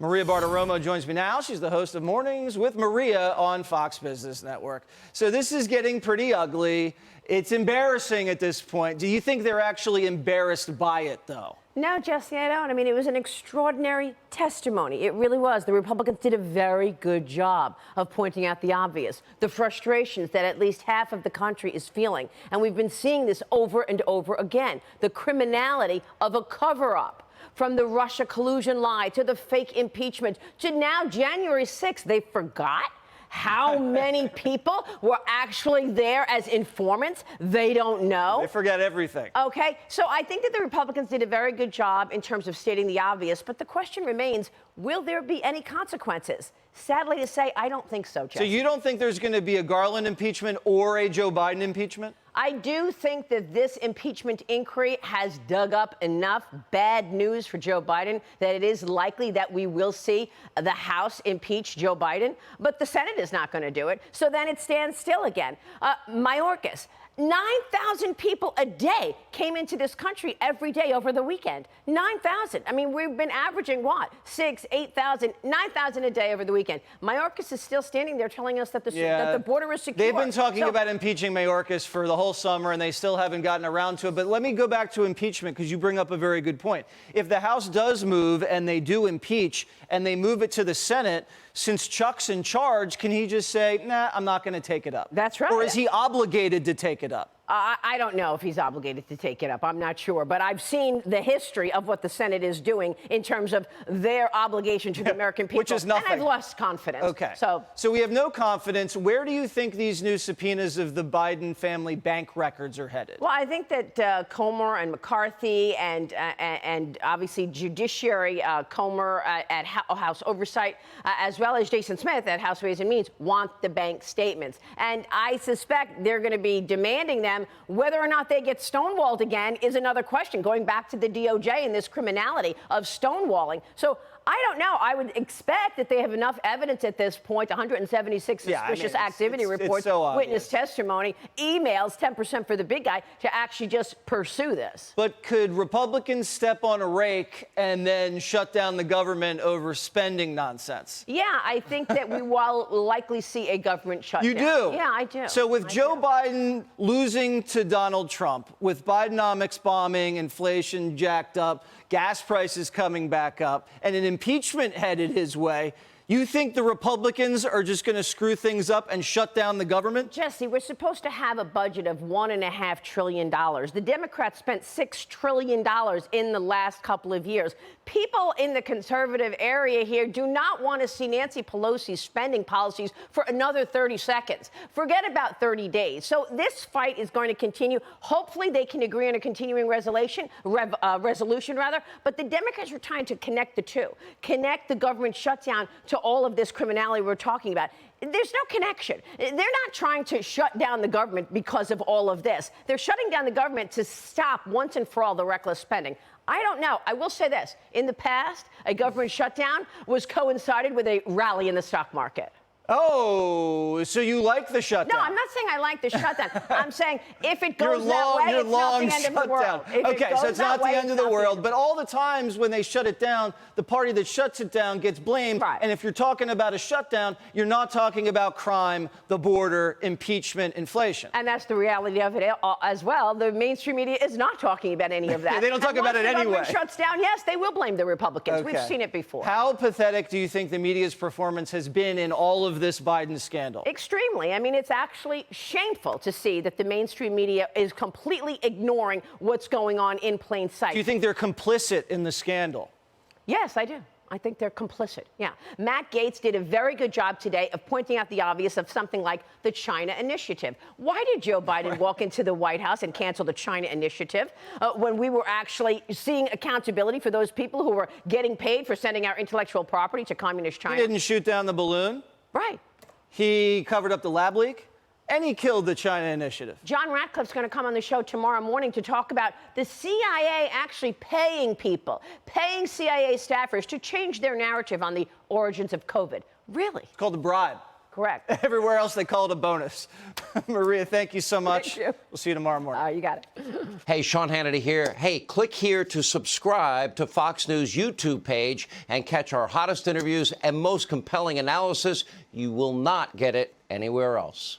Maria Bartiromo joins me now. She's the host of Mornings with Maria on Fox Business Network. So this is getting pretty ugly. It's embarrassing at this point. Do you think they're actually embarrassed by it, though? No, Jesse, I don't. I mean, it was an extraordinary testimony. It really was. The Republicans did a very good job of pointing out the obvious, the frustrations that at least half of the country is feeling. And we've been seeing this over and over again, the criminality of a cover-up. From the Russia collusion lie to the fake impeachment to now January 6th, they forgot how many people were actually there as informants. They don't know. They forget everything. Okay, so I think that the Republicans did a very good job in terms of stating the obvious, but the question remains, will there be any consequences? Sadly to say, I don't think so, Jesse. So you don't think there's going to be a Garland impeachment or a Joe Biden impeachment? I do think that this impeachment inquiry has dug up enough bad news for Joe Biden that it is likely that we will see the House impeach Joe Biden, but the Senate is not going to do it. So then it stands still again. Mayorkas. 9,000 people a day came into this country every day over the weekend. 9,000. I mean, we've been averaging what? 6,000, 8,000, 9,000 a day over the weekend. Mayorkas is still standing there telling us that the border is secure. They've been talking about impeaching Mayorkas for the whole summer, and they still haven't gotten around to it. But let me go back to impeachment, because you bring up a very good point. If the House does move and they do impeach and they move it to the Senate, since Chuck's in charge, can he just say, nah, I'm not going to take it up? That's right. Or is he obligated to take it up? I don't know if he's obligated to take it up. I'm not sure. But I've seen the history of what the Senate is doing in terms of their obligation to the American people. Which is nothing. And I've lost confidence. Okay. So we have no confidence. Where do you think these new subpoenas of the Biden family bank records are headed? Well, I think that Comer and McCarthy and obviously Judiciary Comer at House Oversight, as well as Jason Smith at House Ways and Means, want the bank statements. And I suspect they're going to be demanding them. Whether or not they get stonewalled again is another question, going back to the DOJ and this criminality of stonewalling. So I don't know. I would expect that they have enough evidence at this point, 176 suspicious activity reports, witness testimony, emails, 10% for the big guy, to actually just pursue this. But could Republicans step on a rake and then shut down the government over spending nonsense? Yeah, I think that we will likely see a government shutdown. You do? Yeah, I do. So with Joe Biden losing to Donald Trump, with Bidenomics bombing, inflation jacked up, gas prices coming back up, and an impeachment headed his way, you think the Republicans are just going to screw things up and shut down the government? Jesse, we're supposed to have a budget of $1.5 trillion. The Democrats spent $6 trillion in the last couple of years. People in the conservative area here do not want to see Nancy Pelosi's spending policies for another 30 seconds. Forget about 30 days. So this fight is going to continue. Hopefully they can agree on a continuing resolution, but the Democrats are trying to connect the two, connect the government shutdown to all of this criminality we're talking about. There's no connection. They're not trying to shut down the government because of all of this. They're shutting down the government to stop once and for all the reckless spending. I don't know. I will say this. In the past, a government shutdown was coincided with a rally in the stock market. Oh, so you like the shutdown? No, I'm not saying I like the shutdown. I'm saying if it goes that way, it's not the end of the world. Okay, so it's not the end of the world. But all the times when they shut it down, the party that shuts it down gets blamed. Right. And if you're talking about a shutdown, you're not talking about crime, the border, impeachment, inflation. And that's the reality of it as well. The mainstream media is not talking about any of that. They don't talk about it anyway. Once the government shuts down, yes, they will blame the Republicans. Okay. We've seen it before. How pathetic do you think the media's performance has been in all of this Biden scandal? Extremely. I mean, it's actually shameful to see that the mainstream media is completely ignoring what's going on in plain sight. Do you think they're complicit in the scandal? Yes, I do. I think they're complicit. Yeah. Matt Gaetz did a very good job today of pointing out the obvious of something like the China Initiative. Why did Joe Biden walk into the White House and cancel the China Initiative when we were actually seeing accountability for those people who were getting paid for sending our intellectual property to communist China? He didn't shoot down the balloon. Right. He covered up the lab leak, and he killed the China Initiative. John Ratcliffe's going to come on the show tomorrow morning to talk about the CIA actually paying people, paying CIA staffers to change their narrative on the origins of COVID. Really? It's called a bribe. Correct. Everywhere else, they call it a bonus. Maria, thank you so much. Thank you. We'll see you tomorrow morning. You got it. Hey, Sean Hannity here. Hey, click here to subscribe to Fox News YouTube page and catch our hottest interviews and most compelling analysis. You will not get it anywhere else.